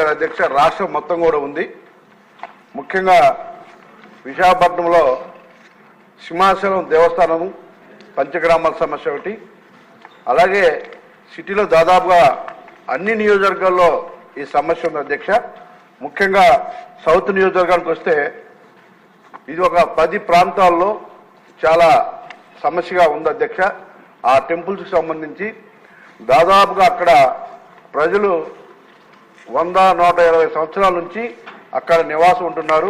అధ్యక్ష రాష్ట్రం మొత్తం కూడా ఉంది. ముఖ్యంగా విశాఖపట్నంలో సింహాచలం దేవస్థానం పంచగ్రామాల సమస్య ఒకటి, అలాగే సిటీలో దాదాపుగా అన్ని నియోజకవర్గాల్లో ఈ సమస్య ఉంది అధ్యక్ష. ముఖ్యంగా సౌత్ నియోజకవర్గానికి వస్తే ఇది ఒక 10 ప్రాంతాల్లో చాలా సమస్యగా ఉంది అధ్యక్ష. ఆ టెంపుల్స్కి సంబంధించి దాదాపుగా అక్కడ ప్రజలు 100-120 సంవత్సరాల నుంచి అక్కడ నివాసం ఉంటున్నారు.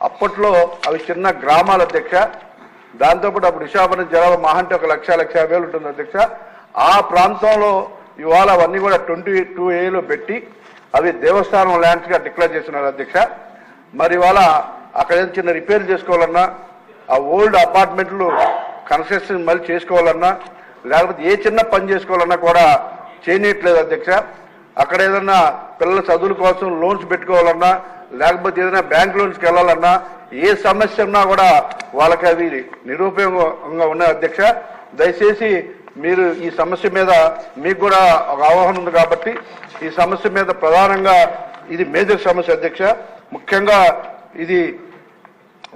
అప్పట్లో అవి చిన్న గ్రామాల అధ్యక్ష. దాంతోపాటు అప్పుడు విశాఖపట్నం జనాభా మహా అంటే 1,50,000 ఉంటుంది అధ్యక్ష. ఆ ప్రాంతంలో ఇవాళ అవన్నీ కూడా 22A పెట్టి అవి దేవస్థానం ల్యాండ్స్గా డిక్లేర్ చేస్తున్నారు అధ్యక్ష. మరి ఇవాళ అక్కడ ఏదో చిన్న రిపేర్ చేసుకోవాలన్నా, ఆ ఓల్డ్ అపార్ట్మెంట్లు కన్స్ట్రక్షన్ మళ్ళీ చేసుకోవాలన్నా, లేకపోతే ఏ చిన్న పని చేసుకోవాలన్నా కూడా చేయనట్లేదు అధ్యక్ష. అక్కడ ఏదన్నా పిల్లల చదువుల కోసం లోన్స్ పెట్టుకోవాలన్నా, లేకపోతే ఏదైనా బ్యాంక్ లోన్స్కి వెళ్ళాలన్నా, ఏ సమస్య ఉన్నా కూడా వాళ్ళకి అవి నిరుపయోగంగా ఉన్నాయి అధ్యక్ష. దయచేసి మీరు ఈ సమస్య మీద మీకు కూడా ఒక అవగాహన ఉంది కాబట్టి ఈ సమస్య మీద ప్రధానంగా ఇది మేజర్ సమస్య అధ్యక్ష. ముఖ్యంగా ఇది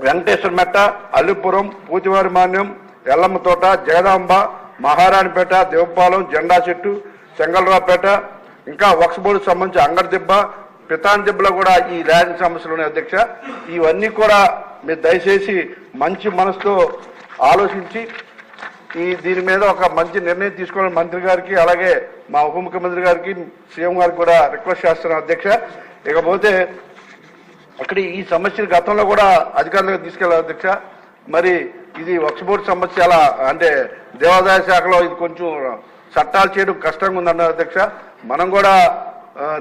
వెంకటేశ్వర మెట్ట, అల్లిపురం, పూతివారి మాన్యం, ఎల్లమ్మ తోట, జగదాంబ, మహారాణిపేట, దేవపాలెం, జెండా చెట్టు, చెంగల్రావుపేట, ఇంకా వక్స్ బోర్డుకు సంబంధించి అంగడిదిబ్బ, పితాన్ దిబ్బలో కూడా ఈ ల్యాండ్ సమస్యలు ఉన్నాయి అధ్యక్ష. ఇవన్నీ కూడా మీరు దయచేసి మంచి మనసుతో ఆలోచించి దీని మీద ఒక మంచి నిర్ణయం తీసుకోవాలని మంత్రి గారికి, అలాగే మా ఉప ముఖ్యమంత్రి గారికి, సీఎం గారికి కూడా రిక్వెస్ట్ చేస్తున్నాను అధ్యక్ష. ఇకపోతే అక్కడ ఈ సమస్యను గతంలో కూడా అధికారులకు తీసుకెళ్ళాలి అధ్యక్ష. మరి ఇది వక్స్ బోర్డు సమస్య అలా అంటే దేవాదాయ శాఖలో ఇది కొంచెం చట్టాలు చేయడం కష్టంగా ఉందన్నారు అధ్యక్ష. మనం కూడా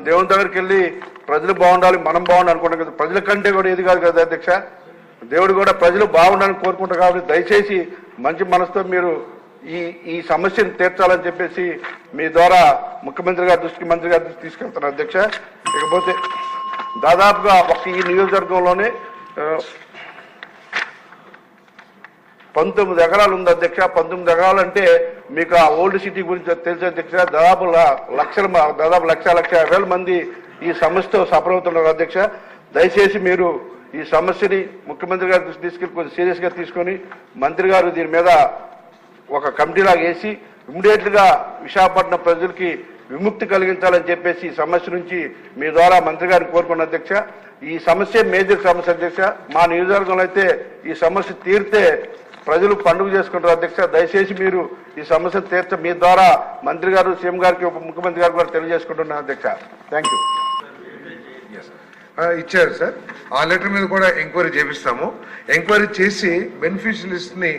దేవుని దగ్గరికి వెళ్ళి ప్రజలు బాగుండాలి, మనం బాగుండాలి అనుకుంటాం కదా. ప్రజల కంటే కూడా ఇది కాదు కదా అధ్యక్ష. దేవుడు కూడా ప్రజలు బాగుండాలని కోరుకుంటారు కాబట్టి దయచేసి మంచి మనసుతో మీరు ఈ సమస్యను తీర్చాలని చెప్పేసి మీ ద్వారా ముఖ్యమంత్రి గారి దృష్టికి, మంత్రి గారి దృష్టికి తీసుకెళ్తాను అధ్యక్ష. ఇకపోతే దాదాపుగా ఈ నియోజకవర్గంలోనే 19 ఎకరాలు ఉంది అధ్యక్ష. 19 ఎకరాలు అంటే మీకు ఆ ఓల్డ్ సిటీ గురించి తెలిసే అధ్యక్ష. దాదాపు 1,50,000 మంది ఈ సమస్యతో సఫర్ అవుతున్నారు అధ్యక్ష. దయచేసి మీరు ఈ సమస్యని ముఖ్యమంత్రి గారి దృష్టి తీసుకెళ్ళి కొంచెం సీరియస్గా తీసుకొని మంత్రి గారు దీని మీద ఒక కమిటీలాగా వేసి ఇమ్మీడియట్గా విశాఖపట్నం ప్రజలకి విముక్తి కలిగించాలని చెప్పేసి ఈ సమస్య నుంచి మీ ద్వారా మంత్రి గారిని కోరుకున్న అధ్యక్ష. ఈ సమస్య మేజర్ సమస్య అధ్యక్ష. మా నియోజకవర్గంలో అయితే ఈ సమస్య తీరితే ప్రజలు పండుగ చేసుకుంటారు అధ్యక్ష. దయచేసి మీరు ఈ సమస్యను తీర్చ మీ ద్వారా మంత్రి గారు, సీఎం గారికి, ఉప ముఖ్యమంత్రి గారికి కూడా తెలియజేసుకుంటున్నాను అధ్యక్ష. Thank you. ఇచ్చారు సార్. ఆ లెటర్ మీద కూడా ఎంక్వైరీ చేపిస్తాము. ఎంక్వైరీ చేసి బెనిఫిషియల్ లిస్ట్ని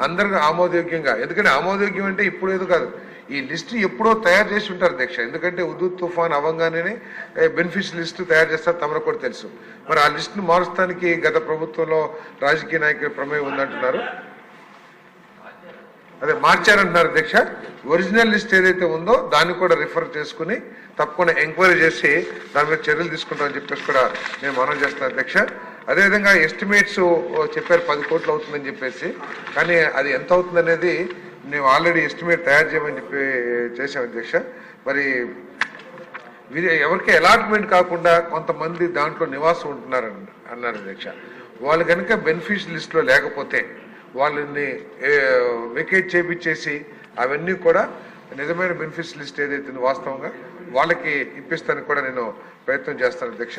అందరికీ ఆమోదయోగ్యంగా, ఎందుకంటే ఆమోదయోగ్యం అంటే ఇప్పుడు ఏదో కాదు, ఈ లిస్టు ఎప్పుడో తయారు చేసి ఉంటారు అధ్యక్ష. ఎందుకంటే ఉదూద్ తుఫాన్ అవ్వగానే బెనిఫిషియల్ లిస్టు తయారు చేస్తారు, తమకు కూడా తెలుసు. మరి ఆ లిస్టును మారుస్తానికి గత ప్రభుత్వంలో రాజకీయ నాయకుల ప్రమేయం ఉందంటున్నారు. అదే మార్చారంటున్నారు అధ్యక్ష. ఒరిజినల్ లిస్ట్ ఏదైతే ఉందో దాన్ని కూడా రిఫర్ చేసుకుని తప్పకుండా ఎంక్వైరీ చేసి దాని మీద చర్యలు తీసుకుంటామని చెప్పేసి కూడా నేను మనవి చేస్తున్నాను అధ్యక్ష. అదేవిధంగా ఎస్టిమేట్స్ చెప్పారు 10 కోట్లు అవుతుందని చెప్పేసి, కానీ అది ఎంత అవుతుంది అనేది మేము ఆల్రెడీ ఎస్టిమేట్ తయారు చేయమని చెప్పి చేసాం అధ్యక్ష. మరి ఎవరికి అలాట్మెంట్ కాకుండా కొంతమంది దాంట్లో నివాసం ఉంటున్నారు అన్నారు అధ్యక్ష. వాళ్ళు కనుక బెనిఫిషియల్ లిస్ట్లో లేకపోతే వాళ్ళని వెకేట్ చేపించేసి అవన్నీ కూడా నిజమైన బెనిఫిట్స్ లిస్ట్ ఏదైతే వాస్తవంగా వాళ్ళకి ఇప్పిస్తానికి కూడా నేను ప్రయత్నం చేస్తాను అధ్యక్ష.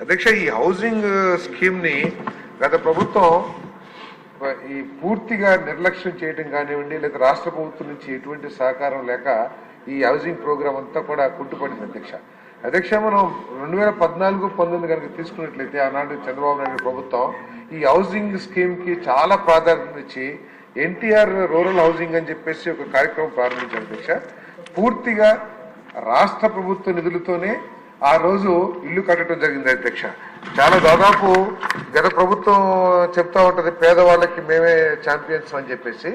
అధ్యక్ష, ఈ హౌసింగ్ స్కీమ్ని గత ప్రభుత్వం ఈ పూర్తిగా నిర్లక్ష్యం చేయడం కానివ్వండి, లేదా రాష్ట్ర ప్రభుత్వం నుంచి ఎటువంటి సహకారం లేక ఈ హౌసింగ్ ప్రోగ్రామ్ అంతా కూడా కుంటుపడింది అధ్యక్ష. అధ్యక్ష, మనం 2014-19 కనుక తీసుకున్నట్లయితే ఆనాడు చంద్రబాబు నాయుడు ప్రభుత్వం ఈ హౌసింగ్ స్కీమ్కి చాలా ప్రాధాన్యత ఇచ్చి ఎన్టీఆర్ రూరల్ హౌసింగ్ అని చెప్పేసి ఒక కార్యక్రమం ప్రారంభించారు అధ్యక్ష. పూర్తిగా రాష్ట్ర ప్రభుత్వ నిధులతోనే ఆ రోజు ఇల్లు కట్టడం జరిగింది అధ్యక్ష. చాలా దాదాపు గత ప్రభుత్వం చెప్తా ఉంటుంది పేదవాళ్ళకి మేమే ఛాంపియన్స్ అని చెప్పేసి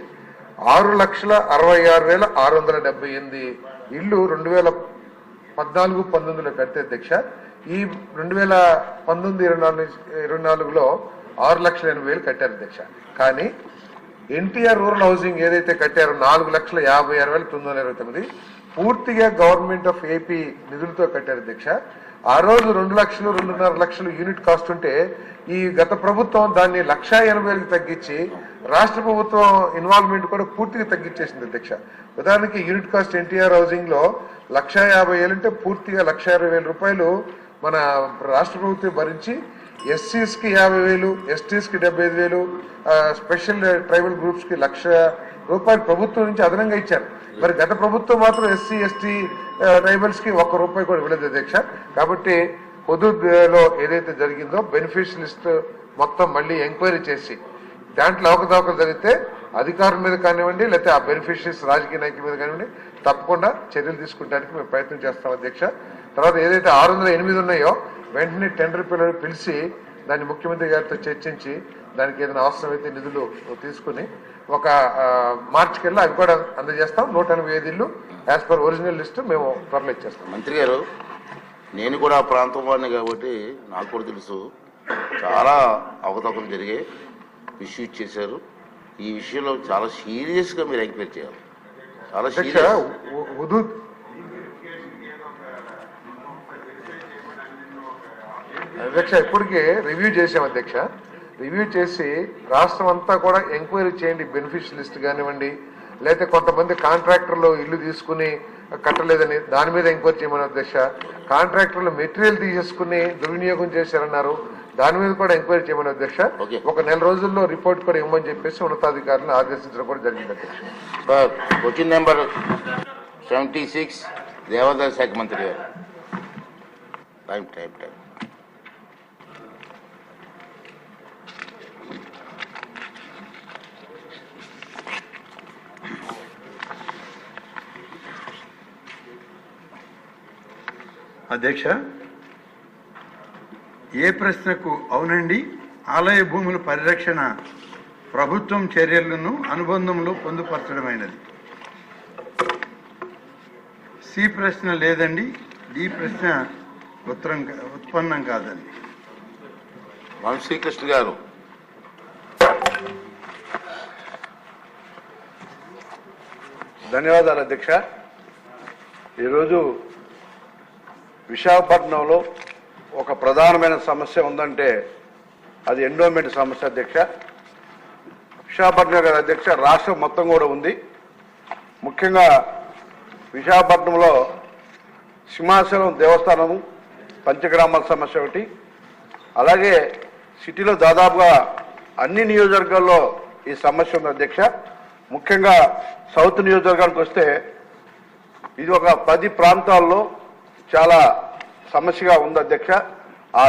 6,66,678 ఇల్లు 2014-19లో కడితే అధ్యక్ష. ఈ 2019-24లో 6,80,000 కట్టారు అధ్యక్ష. కానీ ఎన్టీఆర్ రూరల్ హౌసింగ్ ఏదైతే కట్టారో 4,56,929 పూర్తిగా గవర్నమెంట్ ఆఫ్ ఏపీ నిధులతో కట్టారు అధ్యక్ష. ఆ రోజు 2 లక్షలు 2.5 లక్షలు యూనిట్ కాస్ట్ ఉంటే ఈ గత ప్రభుత్వం దాన్ని 1,80,000కి తగ్గించి రాష్ట్ర ప్రభుత్వం ఇన్వాల్వ్మెంట్ కూడా పూర్తిగా తగ్గించేసింది అధ్యక్ష. ఉదాహరణకి యూనిట్ కాస్ట్ ఎన్టీఆర్ హౌసింగ్ లో 1,50,000 అంటే పూర్తిగా 1,60,000 రూపాయలు మన రాష్ట్ర ప్రభుత్వం భరించి ఎస్సీస్ కి 50,000, ఎస్టీస్ కి 75,000, స్పెషల్ ట్రైబల్ గ్రూప్స్ కి 1,00,000 రూపాయలు ప్రభుత్వం నుంచి అదనంగా ఇచ్చారు. మరి గత ప్రభుత్వం మాత్రం ఎస్సీ ఎస్టీ ట్రైబల్స్ కి 1 రూపాయి కూడా ఇవ్వలేదు అధ్యక్ష. కాబట్టి హుదూద్లో ఏదైతే జరిగిందో బెనిఫిషియల్ లిస్ట్ మొత్తం మళ్ళీ ఎంక్వైరీ చేసి దాంట్లో అవకతవకలు జరిగితే అధికారుల మీద కానివ్వండి, లేకపోతే ఆ బెనిఫిషరీస్ రాజకీయ నాయకుల మీద కానివ్వండి తప్పకుండా చర్యలు తీసుకుంటానికి మేము ప్రయత్నం చేస్తాం అధ్యక్ష. తర్వాత ఏదైతే 608 ఉన్నాయో వెంటనే టెండర్ పిలిచి దాన్ని ముఖ్యమంత్రి గారితో చర్చించి దానికి ఏదైనా అవసరమైతే నిధులు తీసుకుని ఒక మార్చి కల్లా అవి కూడా అందజేస్తాం. 185 ఇళ్ళు యాజ్ పర్ ఒరిజినల్ లిస్ట్ మేము త్వరలో ఇచ్చేస్తాం. మంత్రి గారు, నేను కూడా ఆ ప్రాంతం వాడిని కాబట్టి నాకు కూడా తెలుసు చాలా అవకతవకలు జరిగాయి, మిస్యూజ్ చేశారు. ఈ విషయంలో చాలా సీరియస్గా మీరు ఎంక్వైరీ చేయాలి. చాలా సీరియస్. అధ్యక్ష ఇప్పటికే రివ్యూ చేసాం అధ్యక్ష. రివ్యూ చేసి రాష్ట్రం అంతా కూడా ఎంక్వైరీ చేయండి. బెనిఫిషియల్ లిస్ట్ కానివ్వండి, లేకపోతే కొంతమంది కాంట్రాక్టర్లు ఇల్లు తీసుకుని కట్టలేదని దాని మీద ఎంక్వైరీ చేయమని అధ్యక్ష. కాంట్రాక్టర్లు మెటీరియల్ తీసేసుకుని దుర్వినియోగం చేశారన్నారు, దాని మీద కూడా ఎంక్వైరీ చేయమని అధ్యక్ష. 1 నెల రోజుల్లో రిపోర్ట్ కూడా ఇవ్వమని చెప్పేసి ఉన్నతాధికారులను ఆదేశించడం కూడా జరిగింది అధ్యక్ష. క్వశ్చన్ నెంబర్ 76 దేవాదాయ శాఖ మంత్రి గారు. టైం. అధ్యక్ష, ఏ ప్రశ్నకు అవునండి, ఆలయ భూముల పరిరక్షణ ప్రభుత్వం చర్యలను అనుబంధంలో పొందుపరచడమైనది. సి ప్రశ్న లేదండి, డి ప్రశ్న ఉత్పన్నం కాదండి. శ్రీకృష్ణ గారు. ధన్యవాదాలు అధ్యక్ష. ఈరోజు విశాఖపట్నంలో ఒక ప్రధానమైన సమస్య ఉందంటే అది ఎండోమెంట్ సమస్య అధ్యక్ష. విశాఖపట్నం గారి అధ్యక్ష రాష్ట్రం మొత్తం కూడా ఉంది. ముఖ్యంగా విశాఖపట్నంలో సింహాచలం దేవస్థానము పంచగ్రామాల సమస్య ఒకటి, అలాగే సిటీలో దాదాపుగా అన్ని నియోజకవర్గాల్లో ఈ సమస్య ఉంది అధ్యక్ష. ముఖ్యంగా సౌత్ నియోజకవర్గానికి వస్తే ఇది ఒక 10 ప్రాంతాల్లో చాలా సమస్యగా ఉంది అధ్యక్ష. ఆ